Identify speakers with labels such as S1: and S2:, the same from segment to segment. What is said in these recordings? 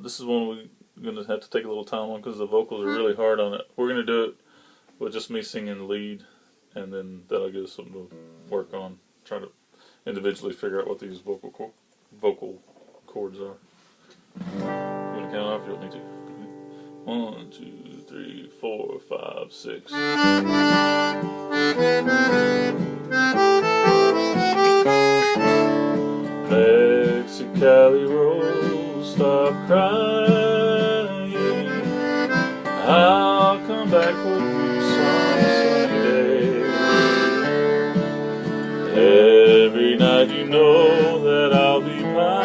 S1: This is one we're going to have to take a little time on because the vocals are really hard on it. We're going to do it with just me singing the lead, and then that'll give us something to work on. Try to individually figure out what these vocal chords are. You want to count off? You want me to? 1, 2, 3, 4, 5, 6. Mexicali Rose, stop crying. I'll come back for you some sunny day. Every night you know that I'll be pining.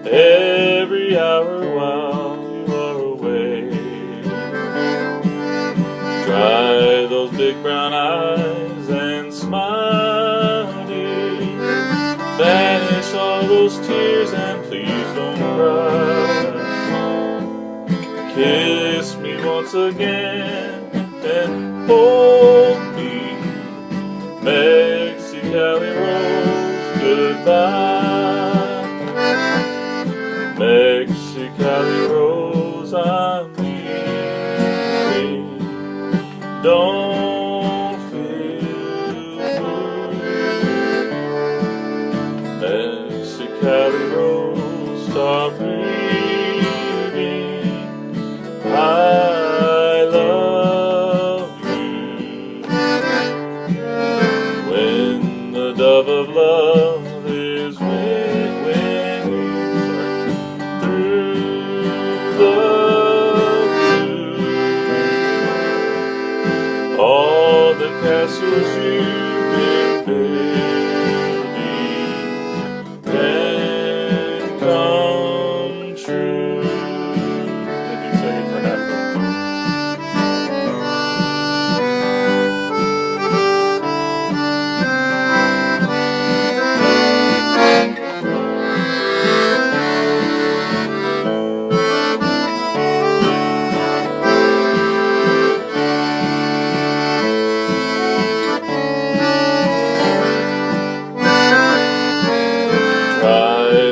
S1: Every hour while you are away. Dry those big brown eyes and smile, dear. Banish all those tears and please don't cry. Kiss me once again and hold me. Mexicali Rose, goodbye. Mexicali Rose, I'm leaving. Don't feel blue. Mexicali Rose, stop grieving. I love you. When the dove of love is winging through the blue, all the castles you've been building can come true. Maybe sing it for half.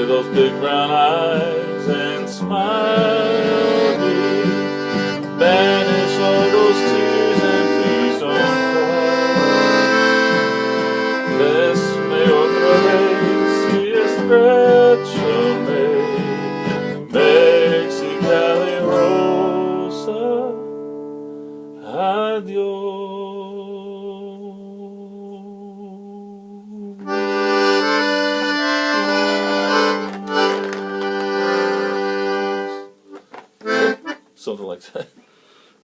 S1: Those big brown eyes and smile, dear. Banish all those tears and please don't cry. Besme otra vez y estrechame. Mexicali Rosa, adios. Something like that.